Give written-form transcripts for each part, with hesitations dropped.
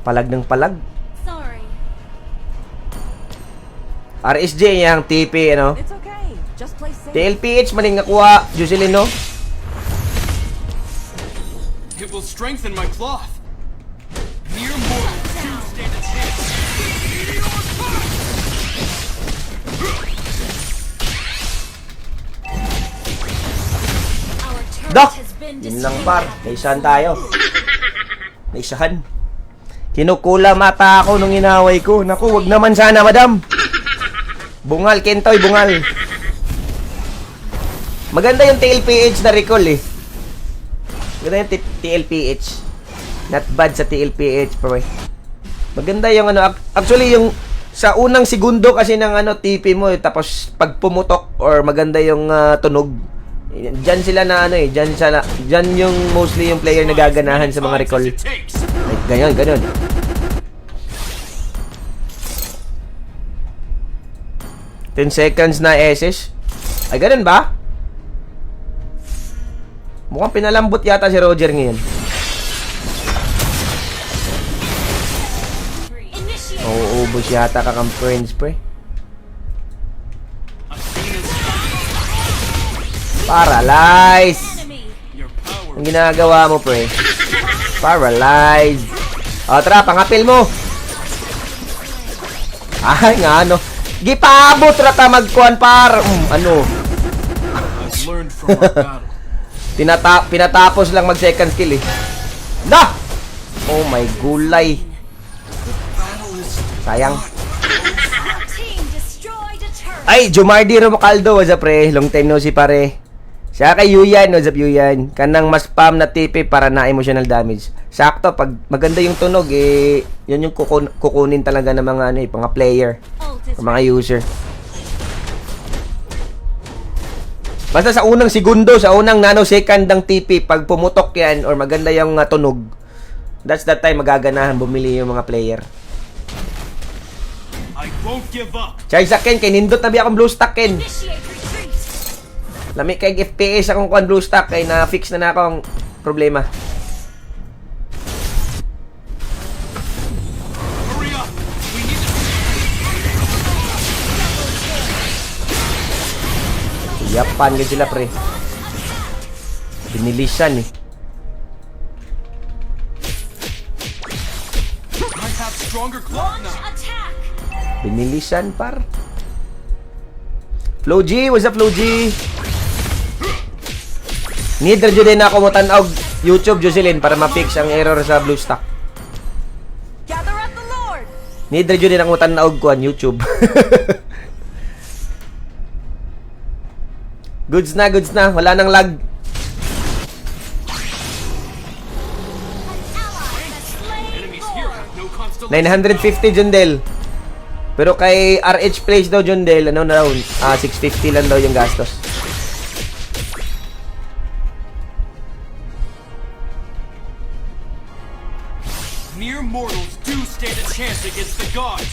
Palag ng palag. Sorry. RSJ yang TP, ano? It's okay. Just play safe. TLPH maning nakuha, Jocelyn, no? It will strengthen my cloth. Mere mortals do stand a chance. Our turret Dok! has been Yun lang, destroyed. par. Naisahan tayo. Naisahan. Kinukula mata ako nung inaway ko. Naku, wag naman sana, madam. Bungal, Kentoy, bungal. Maganda yung TLPH na recall, eh. Maganda yung TLPH. Not bad sa TLPH, bro. Maganda yung ano, actually yung sa unang segundo kasi ng ano TP mo, tapos pag pumutok or maganda yung tunog, diyan sila na ano eh, diyan yung mostly yung player na gaganahan sa mga recall. Like, ganyan. Ten seconds na SS. Ay, ganun ba? Mukhang pinalambot yata si Roger ngayon. Initiate. Ubos yata kakamprens, pre. Paralyze! Enemy. Your power. Ang ginagawa mo, pre. Paralyze. O, tara, pangapil mo. Ay, nga, ano. Gipabot, rata magkuhan, par. Ano. I've learned from our battle. Pinatapos lang mag second skill, eh. Na! Oh my gulay. Sayang. Our team destroyed a turret. Ay, Jumardi Romacaldo, what's up, pre? Long time no si pare. Siya kay Yuyan, what's up, Yuyan? Kanang mas spam na TP para na emotional damage. Sakto, pag maganda yung tunog, eh, yun yung kukunin talaga ng mga, ano, eh, mga player, Ult is o mga user. Basta sa unang segundo, sa unang nanosecond ng TP, pag pumutok yan, or maganda yung tunog, that's that time magaganahan bumili yung mga player. I won't give up. Charge sa Ken, kay nindot na biya akong blue stack, Ken. initiate retreat. Lami kay FPS akong kuan blue stack, kay na-fix na akong problema. Hurry up. We need to. Yapan ka sila, pre. Binilisan, eh. I have stronger cloth Launch now. attack. Binilisan, par. Flo G, what's up, Flo G? Need radyo din ako mo tanaw YouTube, Jocelyn, para ma-fix ang error sa blue stack. Gather at the Lord. Need radyo din ako mo tanaw kuan YouTube. Goods na. Wala nang lag. An ally has slain Enemies here Lord. have no constellation. 950 Jundel. Pero kay RH Place daw Jundel, ano na raw, 650 lang daw yung gastos. Mere mortals do stand a chance against the gods.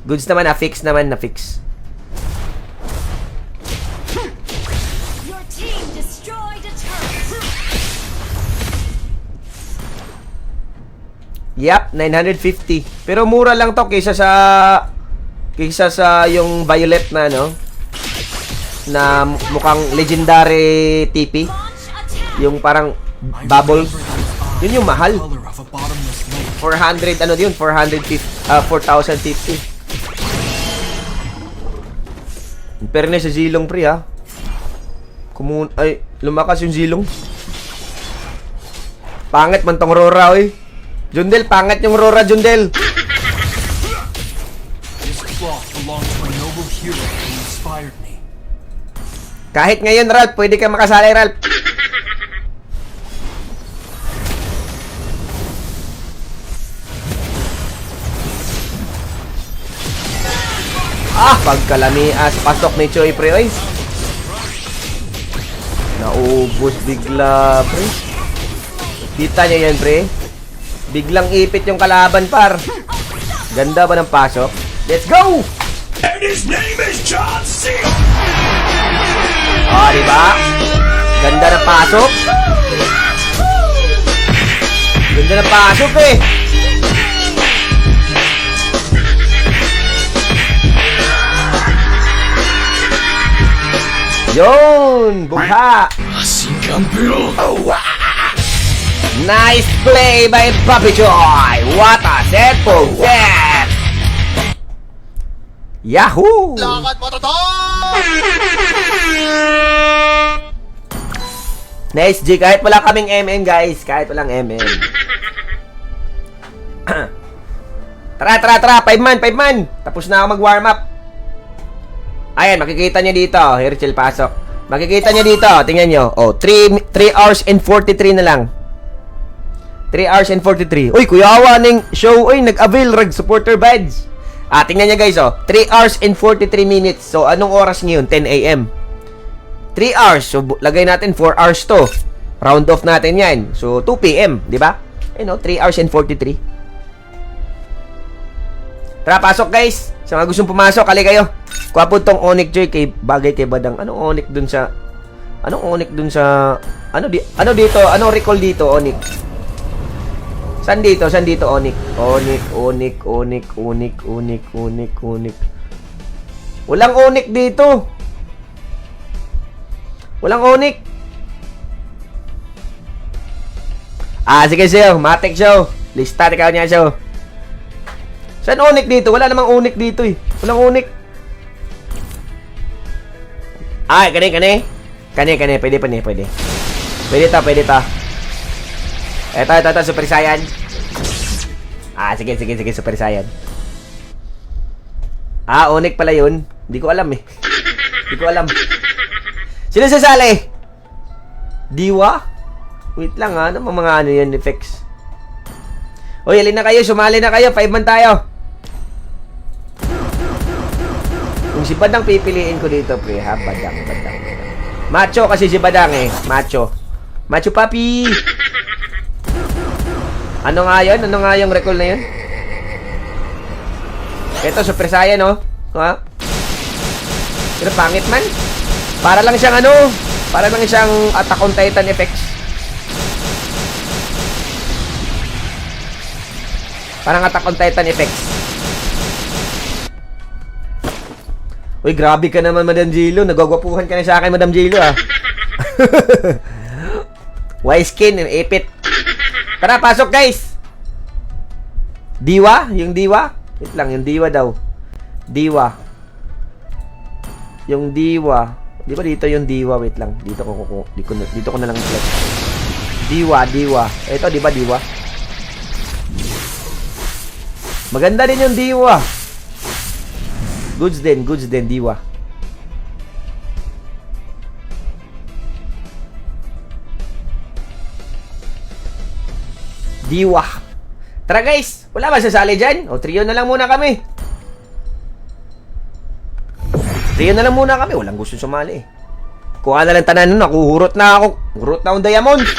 Goods naman, na-fix. Your team destroyed a turret. Yep, 950. Pero mura lang to kaysa sa yung Violet na, no? Na mukhang legendary TP. Launch attack. Yung parang bubble. Yun yung mahal. Color of a bottomless lake. 400, ano yun? 4,050. In fairness sa Zilong, pre, ha? Ay, lumakas yung Zilong. Pangit man tong Rora, oy. Jundel, pangit yung Rora, Jundel. This cloth belongs to a noble hero who inspired me. Kahit ngayon, Ralph, pwede ka makasali, Ralph. Pagkalamias. Pasok ni Choi, pre, oy. Naubos bigla, pre. Kita nyo yan, pre. Biglang ipit yung kalaban, par. Ganda ba ng pasok? Let's go! And his name is John C. Diba? Ganda ng pasok. Ganda ng pasok eh. Yun! Bugha! Nice play by Papi Joy! What a set for that! Yahoo! Lakad mo to! Nice G, kahit wala kaming MN guys, kahit walang MN. Tara, 5 man. Tapos na ako mag-warm up. Ayan, makikita nyo dito. Hirchel, pasok. Makikita nyo dito, tingnan nyo. Oh, 3 hours and 43 na lang. 3 hours and 43. Uy, kuyawa ng show. Uy, nag-avail rag supporter badge. Tingnan nyo guys, oh. 3 hours and 43 minutes. So, anong oras ngayon? 10 a.m. 3 hours. So, lagay natin 4 hours to. Round off natin yan. So, 2 p.m. Diba? Ayun, 3 hours and 43. Tara, pasok guys. Sa mga gustong pumasok, kali kayo. Kuha po tong Onyx Joy kay bagay kay Badang. Anong Onyx dun sa... Ano dito? Anong recall dito, Onyx? Saan dito, Onyx? Onyx. Walang Onyx dito. Walang Onyx. Sige siyo. Matik siyo. Lista ikaw niya siyo. Saan Onyx dito? Wala namang Onyx dito eh. Walang Onyx. Kani. Pwede. Pwede to. Ito, Super Saiyan. Sige, Super Saiyan. Onyx pala yun. Hindi ko alam eh. Sino sasali? Diwa? Wait lang ano mga yan, effects. Uy, alin na kayo, sumali na kayo, 5 man tayo. Kung si Badang pipiliin ko dito, pre, ha? Badang. Macho kasi si Badang eh. Macho papi. Ano nga yung recall na yun? Ito, Super Saiyan, no? Ha? Pero pangit man. Para lang siyang Attack on Titan effects. Parang Attack on Titan effects. Uy, grabe ka naman, Madam Jilo. Nagwagwapuhan ka na sa akin, Madam Jilo, ah. Wise skin and ipit. Tara, pasok, guys. Diwa? Yung Diwa? Wait lang, yung Diwa daw. Diwa. Yung Diwa. Di ba dito yung Diwa? Wait lang. Dito ko na lang i-flex. Diwa. Ito, di ba Diwa? Maganda din yung Diwa. Goods din, Diwa. Diwa. Tara guys, wala ba sasali dyan? O, trio na lang muna kami. Walang gusto sumali eh. Kuha na lang tanan nun, nakuhurot na ako. Hurot na akong diamonds.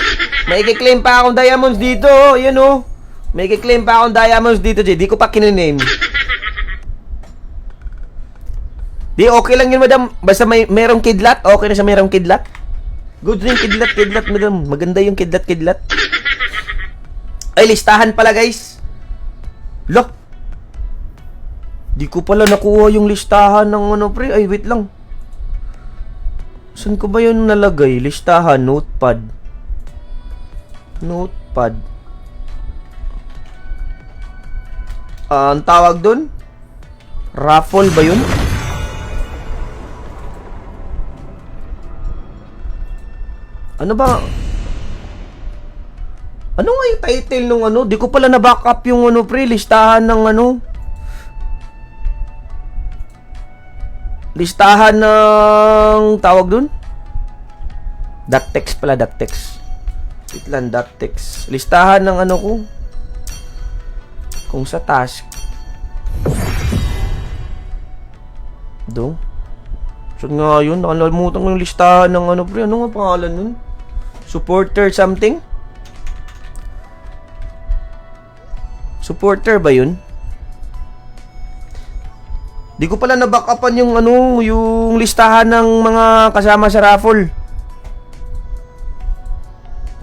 May kiklaim pa akong diamonds dito, yun o. May kiklaim pa akong diamonds dito, Di ko pa kinename. Di, okay lang yun, madam. Basta merong kidlat. Okay na siya merong kidlat. Good rin, kidlat, madam. Maganda yung kidlat. Ay, listahan pala, guys. Look. Di ko pala nakuha yung listahan ng ano, pre. Ay, wait lang. Saan ko ba yun nalagay? Listahan, notepad. Ang tawag dun? Raffle ba yun? Ano ba? Ano nga yung title nung ano? Di ko pala na-back up yung ano, pre. Listahan ng ano. Listahan ng tawag dun? .text pala, .text. Wait lang, .text. Listahan ng ano ko. Kung sa task. Do? Saan nga yun? Nakalimutan ko yung listahan ng ano, pre. Ano nga pangalan nun? Supporter something? Supporter ba yun? Di ko pala na-backupan yung ano, yung listahan ng mga kasama sa raffle.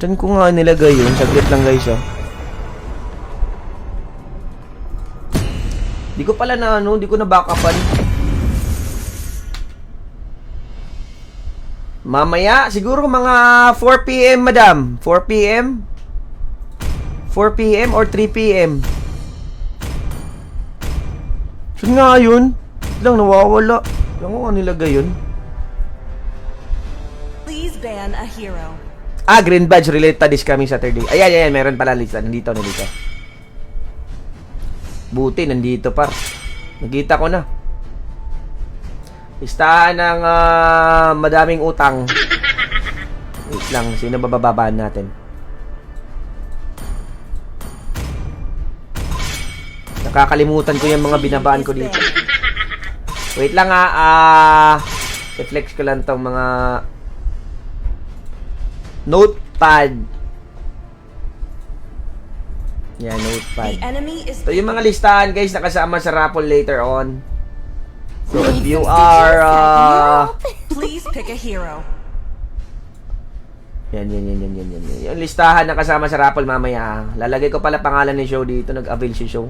Diyan ko nga nilagay yun. Saglit lang guys, oh. Di ko pala na ano, di ko na backupan. Mamaya, siguro mga 4 PM, madam. 4 PM? 4 PM or 3 PM? Saan nga yun? Lang, nawawala. Lang ko nilagay yun. Please ban a hero. Ah, green badge related this coming Saturday. Ayan, meron pala lista. Nandito. Buti, nandito par. Nakita ko na. Listahan ng madaming utang. Wait lang, sino babababaan natin? Nakakalimutan ko yung mga binabaan ko dito. Wait lang i-flex ko lang tong mga notepad. Yan, notepad. The enemy is So, yung mga listahan guys nakasama sa raffle later on. So, if you are Please pick a hero. yan. Yung listahan nakasama sa raffle mamaya. Lalagay ko pala pangalan ni show dito. Nag-avail si show.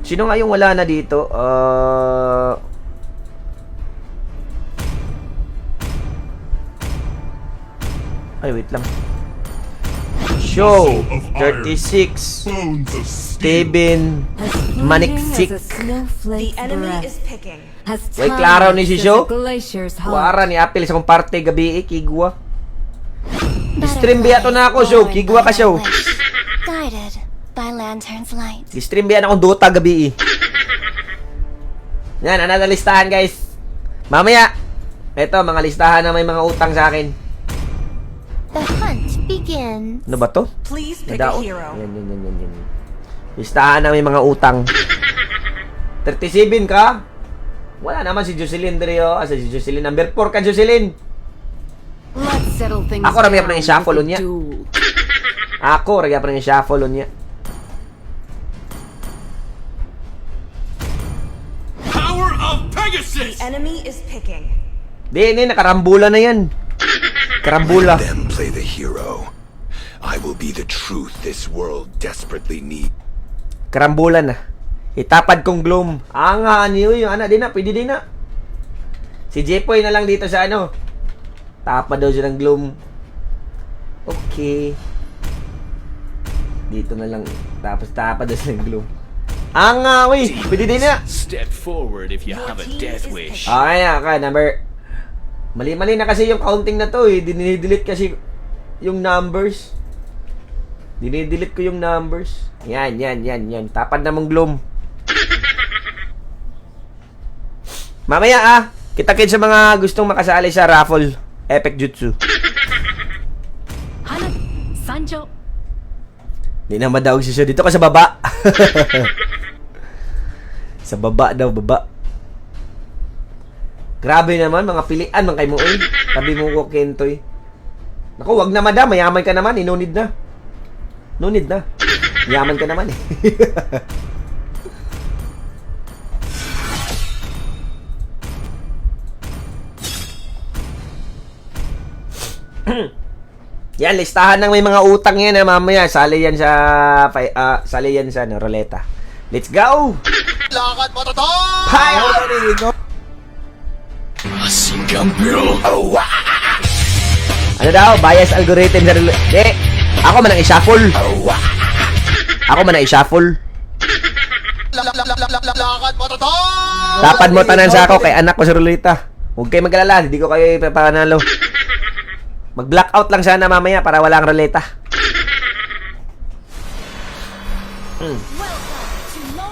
Sino nga yung wala na dito? Ay, wait lang. Show 36 Bones of steel. Steven Maniksik. The enemy is picking. Way klaro ni si Show. Wara ni apil sa kong parte gabi kigwa. Stream biya to na ako Show. Kigwa ka Show. Guided by lantern's light. Stream biya na akong Dota gabi. Yan, ano na listahan guys. Mamaya. Ito, mga listahan na may mga utang sa akin. The hunt begins. Ano ba to? Please pick a Nadaot. hero. Yan. Listahan na may mga utang. 37 ka? Wala naman si Jocelyn Drio. Si Jocelyn. Number 4 ka, Jocelyn. Let's settle things Ako rami pa ng down shuffle with niya. a duel. Ako, rami pa ng shuffle niya. Power of Pegasus! Enemy is picking. Di, nakarambula na yan. Karambula. Them play the hero. I will be the truth this world desperately needs. Karambula na. Itapad kong gloom. Niyo yung anak din na. Pwede din na. Si Jepoy na lang dito sa ano. Tapad daw siya ng gloom. Okay. Dito na lang. Tapos tapad daw siya ng gloom. Uy. Pwede din na. Step forward if you have a death wish. Okay na. Number. Mali-mali na kasi yung counting na to eh. Dinidelete kasi yung numbers. Dinidelete ko yung numbers. Yan. Tapad na mong gloom. Mamaya kita-kits sa mga gustong makasali sa raffle. Epic Jutsu. Hanap, Sancho. Hindi na madawag si Sho. Dito ka sa baba. Sa baba daw, baba. Grabe naman, mga pilian, mga kayo mo, eh. Tabi mo ko, Kentoy. Naku, wag na madam, mayaman ka naman, eh. No need na. Mayaman ka naman, eh. Yan, listahan ng may mga utang yan, mamaya. Sali yan sa ruleta. Let's go! Lakad mo to! Hi! Ano daw? Bias algorithm sa ruleta. Di! Ako man ang i-shuffle. Lakad mo to! Tapad mo tanan sa ako kay anak ko sa ruleta. Huwag kayo mag-alala, hindi ko kayo ipapanalo. Mag-blackout lang sana mamaya para walang ruleta.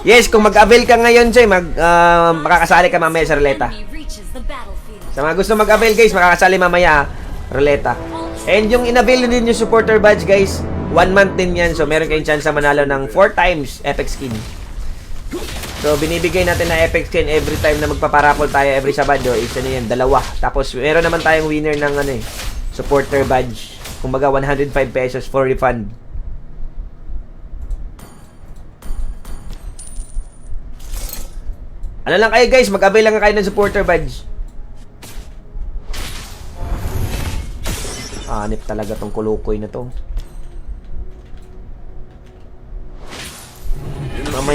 Yes, kung mag-avail ka ngayon, Jay, makakasali ka mamaya sa ruleta. Enemy reaches the battlefield. Sa mga gusto mag-avail, guys, makakasali mamaya ruleta. And yung in-avail din yung supporter badge, guys, 1 month din yan. So, meron kayong chance na manalo ng 4 times epic skin. So, binibigay natin na epic skin every time na magpaparapol tayo every Sabado. Isa na yan, 2. Tapos, meron naman tayong winner ng supporter badge. Kumbaga, 105 pesos for refund. Ano lang kayo, guys? Mag-avail lang kayo ng supporter badge. Hanip talaga tong kulukoy na to.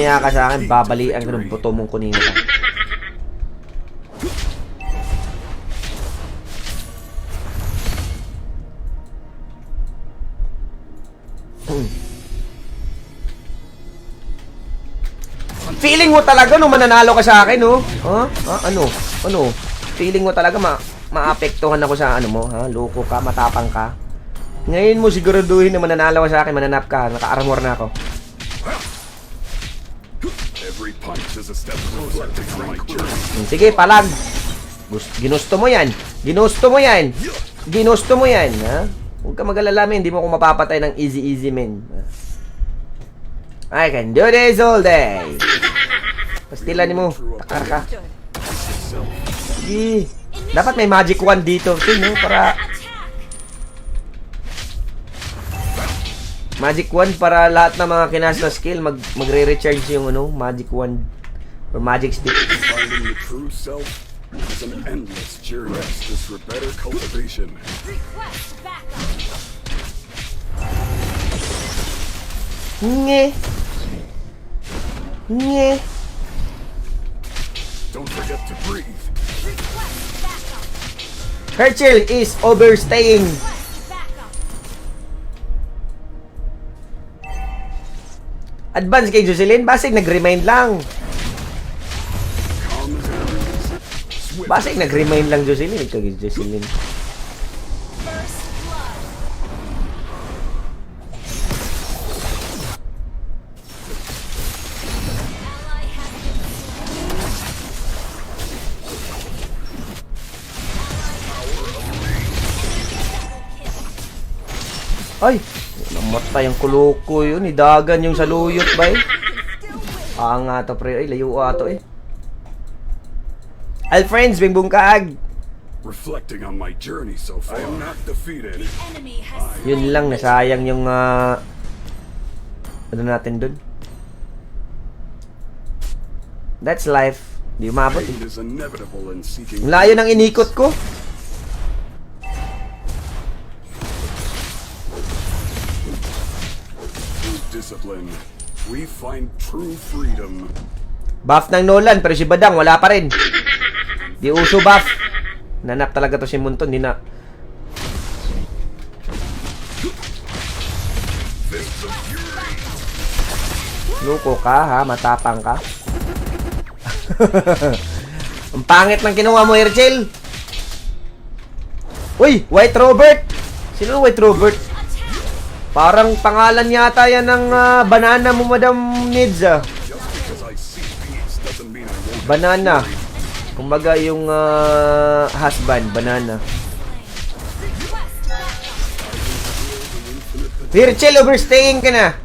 sumaya ka sa akin, babalian ka ng buto mong kunino ka. Feeling mo talaga no mananalo ka sa akin, no? Ha? Ano? Feeling mo talaga maapektuhan ako sa ano mo, ha? Loko ka, matapang ka. Ngayon mo siguraduhin na mananalo ka sa akin, mananap ka, naka-armor na ako. Every punch is a step closer to my journey. Sige, palag. Ginusto mo yan. Ginusto mo yan. Ginusto mo yan, ha? Huwag ka mag-alala, men. Hindi mo ako mapapatay ng easy, men. I can do this all day. Pastilan mo. Takar ka. Sige. Dapat may magic wand dito. No? Para... Magic wand para lahat ng mga kinas na skill magre-recharge yung ano, magic wand or magic stick. Finding the true self is an endless journey. This for better cultivation. Request backup. Nge. Nge. Don't forget to breathe. Request backup. Herschel is overstaying. Request backup. Advance kay Jocelyn, basig nag-remind lang. Calm as it is. Swift. Basig nag-remind lang Jocelyn. Ito kay Jocelyn. First blood. Ally has been Ay, namatay ang kuluko yun. Idagan yung saluyot ba eh. Nga to pre. Ay, layo ato eh. Al friends, bing bungkaag. Reflecting on my journey so far, I am not defeated. enemy has Yun lang, nasayang yung ano natin dun. That's life. Di umabot eh. Pain is inevitable in seeking Ang layo ng inikot ko. through discipline. We find true freedom. Buff ng Nolan, pero si Badang wala pa rin. Di uso buff. Nanap talaga to si Munton, di na. Loko ka ha, matapang ka. Ang pangit ng kinuha mo, Herschel. Uy, White Robert. Sino ang White Robert? Parang pangalan yata yan ng banana mo, Madam Nids ah. Just because I see peace doesn't mean I won't. Banana. Kumbaga yung husband, banana. Virgil, overstaying ka na.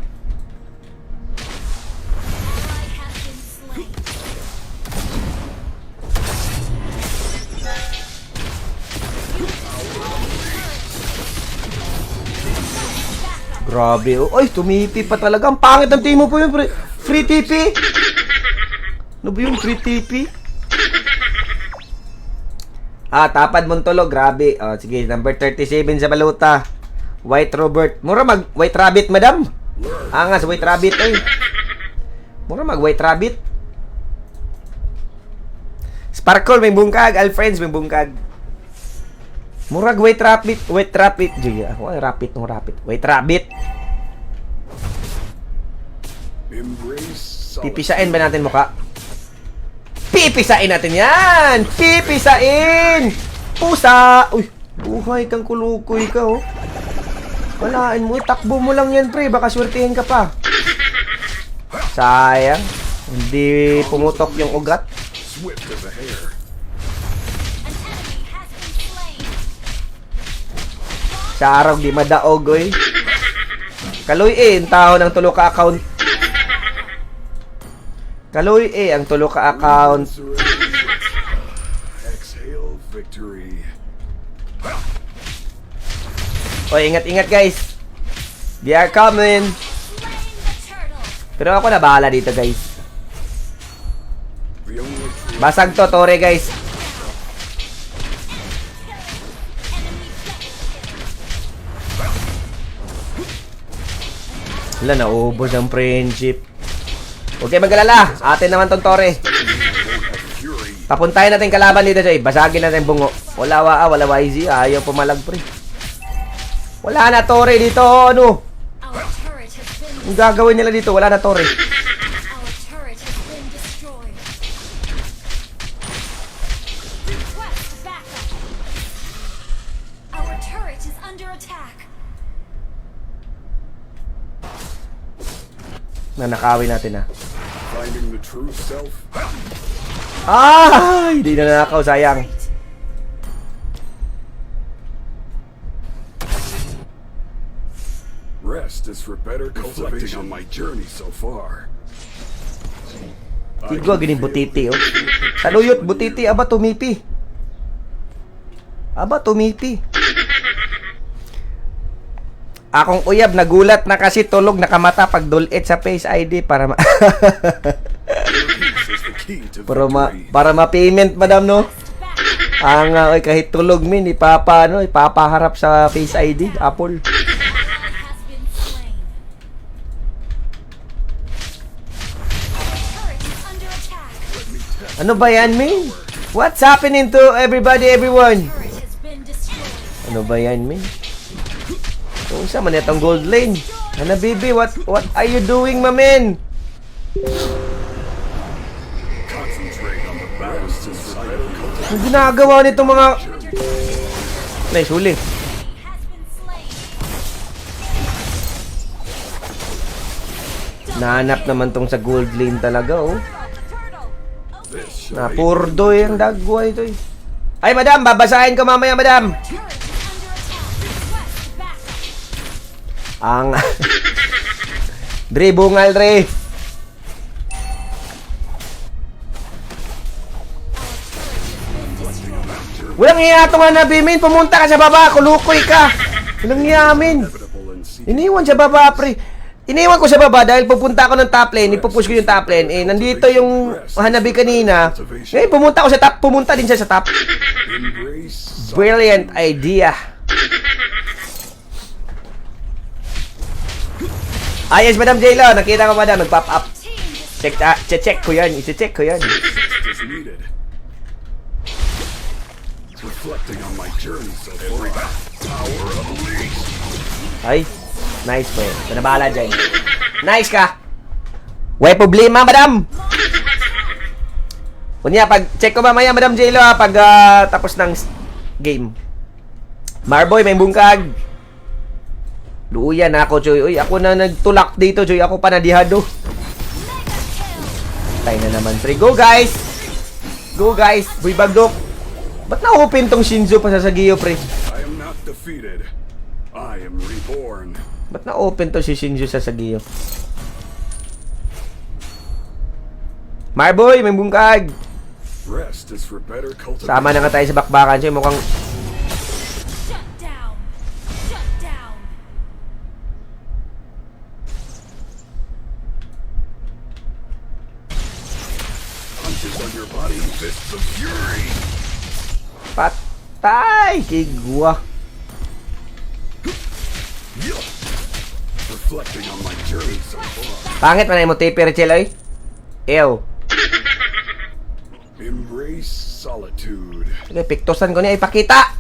Grabe. Oy, tumipi pa talaga. Ang pangit ng team mo po yun. Free TP. Ano ba yung free TP? Tapad Montolo. Grabe. Sige, number 37 sa baluta. White Robert. Mura mag White Rabbit, madam. Angas, White Rabbit. Oy. Mura mag White Rabbit. Sparkle, may bungkag. Alfreds, may bungkag. Murag White Rabbit. White Rabbit. Sige, ako ay Rabbit ng Rabbit. White Rabbit. Embrace Pipisain ba natin mukha? Pipisain natin yan! Pipisain! Pusa! Uy, buhay kang kulukoy ka, oh. Walain mo, takbo mo lang yan, pre. Baka swertihin ka pa. Sayang. Hindi pumutok yung ugat. swift as a hare. An enemy has been slain. Sa araw di madaog, oy. Kaloy ang tao ng tulo ka account. Kaloy ang tulo ka account. Exhale victory. Oy, ingat-ingat guys. They are coming. Slain the turtle. Pero ako na bahala dito, guys. The only true Basag to, Tore, guys. Wala, naubos ang friendship. Huwag kayo mag-alala. Atin naman tong Torre. Papuntahin natin kalaban dito, Joy. Basagin natin bungo. Wala YZ. Ayaw pumalag, pre. Wala na Torre dito. Ano? Our turret has been Ang gagawin nila dito? Wala na Torre. Our turret has been destroyed. Request backup. Our turret is under attack. Nanakawin natin, Finding the true self. Hindi na nanakaw. Sayang. Rest is for better cultivation on my journey so far. Tigwa, gining butiti, oh. Saluyot, butiti. Aba, tumipi. Akong uyab, nagulat na kasi tulog nakamata pag dulit sa Face ID para Peace is the key to victory. para ma-payment, madam, no? Ang kahit tulog min ipapaharap sa Face ID, Apple. Has been slain. Our turret is under attack. Ano ba yan, min? What's happening to everyone? Turret has been destroyed. Ano ba yan, min? Kung isa man itong gold lane. Bibi, what are you doing, mamen? Concentrate on the battle. Rest is for better cultivation. Ang ginagawa nitong mga... Nice, huli. Has been slain. Nahanap naman tong sa gold lane talaga, oh. Turtle. Napurdo yung dagwa ito, eh. Ay, madam, babasahin ko mamaya, madam. Turret is under attack. Request backup. Ang... Dre, bungal, Dre. Walang iya ito nga nabimin. Pumunta ka sa baba. Kulukoy ka. Walang iya amin. Inevitable and secret. Iniwan sa baba, pre. Iniwan ko sa baba dahil pupunta ako ng top lane. Ipupush ko yung top lane. Nandito yung Hanabi kanina. Pumunta ako sa top. Pumunta din siya sa top. Embrace. Brilliant idea. Yes, Madam J-Lo. Nakita ko, Madam. Nag-pop up. Check ko yan. I-check ko yan. Is needed. Reflecting on my journey so far. Power unleashed. Ay, nice po. Nanabahala dyan. Nice ka. Way problema, Madam. Kunya, pag-check ko mamaya, Madam J-Lo, pag tapos ng game. Marboy, may bungkag. Luuyan ako, Joy. Uy, ako na nagtulak dito, Joy. Ako pa nadihado. Tayo na naman, pre. Go, guys! Go, guys! Buy bagdok. Ba't na-open tong Shinzo pa sa Sagiyo, pre? I am not defeated. I am reborn. Ba't na-open to si Shinzo sa Sagiyo? Marboy, may bungkag. Rest is for better cultivation. Sama na nga tayo sa bakbakan, Joy. Mukhang... Shut down. Shut down. Punches on your body, fists of fury. Patay! Kigwa. Reflecting on my journey so far. Pangit man ay mo tape, Rachel, ay. Ew. Embrace solitude. Sige, piktosan ko niya. Ipakita!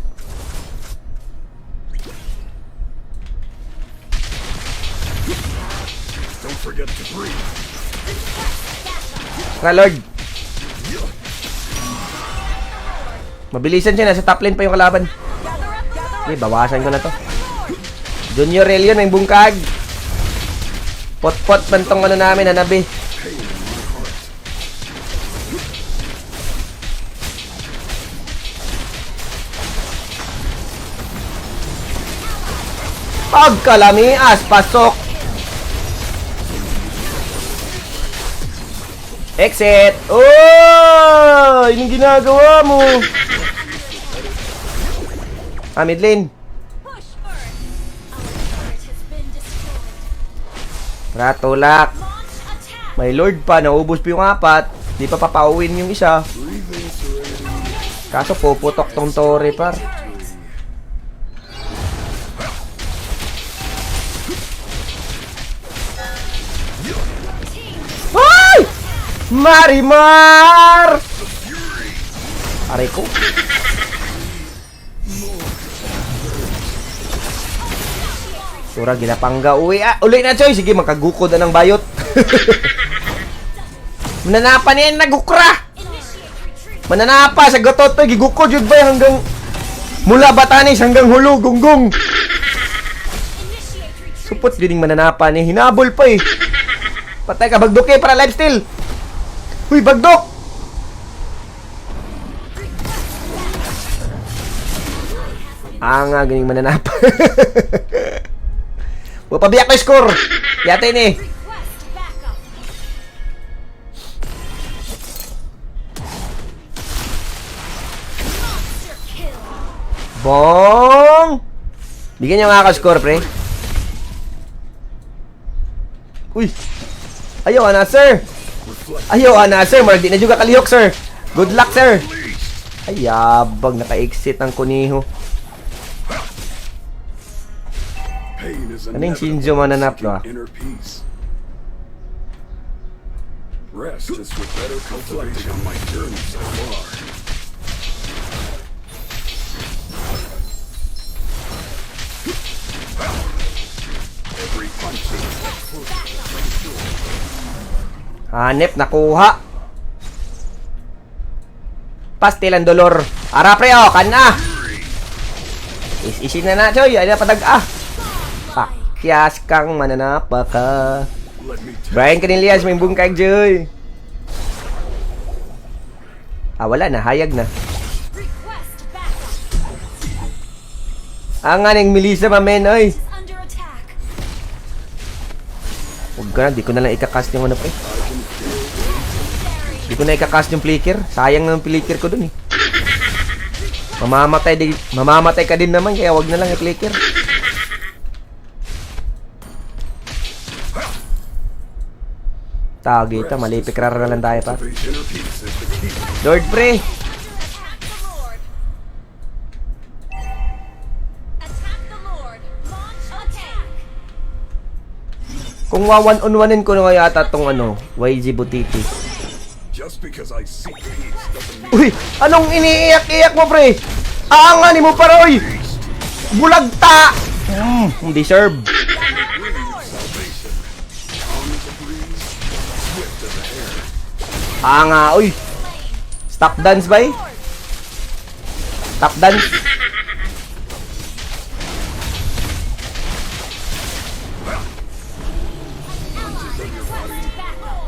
Don't forget to breathe. Ka, Lord. Mabilisan siya. Nasa top lane pa yung kalaban. Okay, bawasan ko na to. Junior Relion, may bungkag. Pot-pot man tong ano namin, Hanabi. Pagkalamias, pasok. Exit. Oh! Yun yung ginagawa mo. Mid lane. Push first. Our turret has been destroyed. Ratulak. Launch attack. May Lord pa, naubos pa yung 4. Di pa papauwin yung isa. Breathing serenity. Kaso puputok tong Torre, par. Ay! Marimar! Aray ko. Sura, ginapangga. Uwi, uli na, Choy. Sige, makagukod na ng bayot. Mananapa niya yung nagukra. Mananapa sa gotot. Gigukod yun ba hanggang mula Batanes hanggang Hulo, Gunggong. Supot din yung mananapa niya. Hinabol pa eh. Patay ka, bagdok eh, para lifesteal. Uy, bagdok! Ganing mananapa. Pabiyak ko yung score. Yata yun eh. Request backup. Monster kill. Bong! Bigyan niyo nga ako score, pre. Uy! Ayaw, ana, sir! Ayaw, ana, sir! Marag di na juga kalihok, sir! Good luck, sir! Ay, yabag. Naka-exit ang kuniho. Pain is a Ano yung Shinjo mananap, no? inner peace. Rest is for better cultivation on my journey so far. Every punch is a step closer. Hanep, nakuha. Pastil ang dolor. Ara, pre, oh, kana. Isin na na, Choy. Ay na padag, Pakyas kang mananapa ka. Let me Brian Canilias, may bungkag, Joy. Wala na. Hayag na. Request backup. Ang Melissa, mamen, oy. Is under attack. Huwag ka na, di ko na lang ikakast yung ano pa eh. Di ko na ikakast yung flicker. Sayang na yung flicker ko dun eh. Mamamatay ka din naman, kaya wag na lang yung flicker. Tagi ito, malipik rara na lang tayo pa. cultivate inner peace is the key. Lord pre, Attack the Lord. Attack the Lord. Launch attack. kung wa-one-on-onein ko na nga yata tong YG Butiti. Just because I seek peace doesn't mean Uy, anong iniiyak-iyak mo pre? Aanganin mo para oy! Bulagta! Deserve. salvation. Calm as a breeze, swift as a hare. Uy. Stop dance ba eh? Stop dance.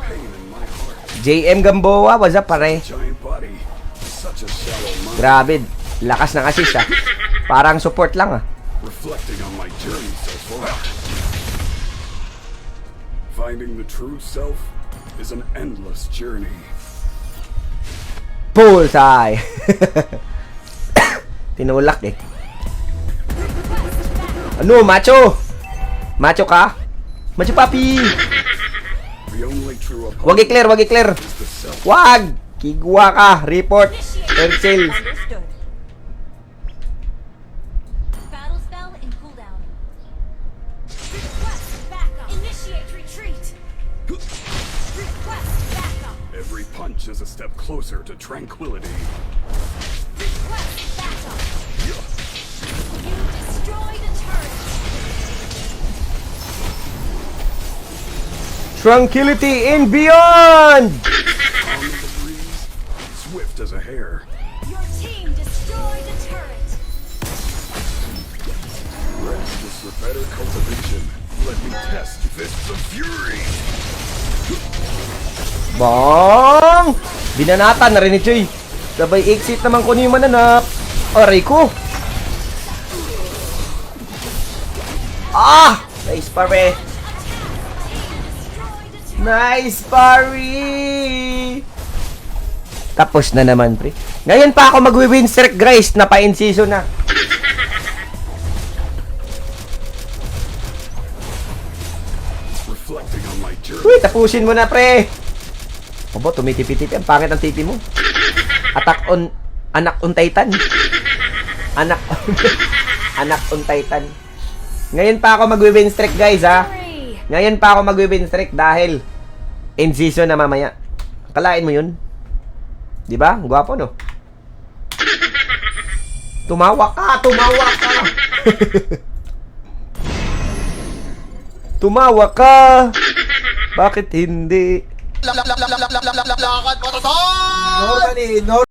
Pain in my heart. JM Gamboa, what's up pare? Giant body. Such a shallow mind. Grabe, lakas ng assist Parang support lang Reflecting on my journey so far. Finding the true self is an endless journey. Bullseye. Tinulak eh. Ano, macho? Macho ka? Macho papi. The only true Wag i-clear, wag i-clear. is the self. Wag! Kigwa ka. Report. Airchill. Understood. Battle spell in cooldown. Request backup. Initiate retreat. Request backup. Every punch is a step closer to tranquility. Request backup. You destroyed a turret. Tranquility and beyond! Calm as a breeze, swift as a hare. Your team destroyed a turret. Rest is for better cultivation. Let me test fists of fury. Bang! Binanatan na rin ni Choy. Sabay exit naman ko yung mananap. Aray ko! Nice pare! Nice pare! Tapos na naman pre. Ngayon pa ako mag-win streak guys. Na pa in season na. Reflecting on my journey. Uy, tapusin mo na pre. Obo, tumitipi-tipi. Ang pangit ang tipi mo. Anak on Titan. Anak on Titan. Ngayon pa ako mag-win streak guys ha. Ngayon pa ako mag-win streak dahil in season na mamaya. Kalain mo yun? Di ba? Ang gwapo, no? Tumawa ka! Tumawa ka! Tumawa ka! Bakit hindi? Lakad mo to, son! Normally,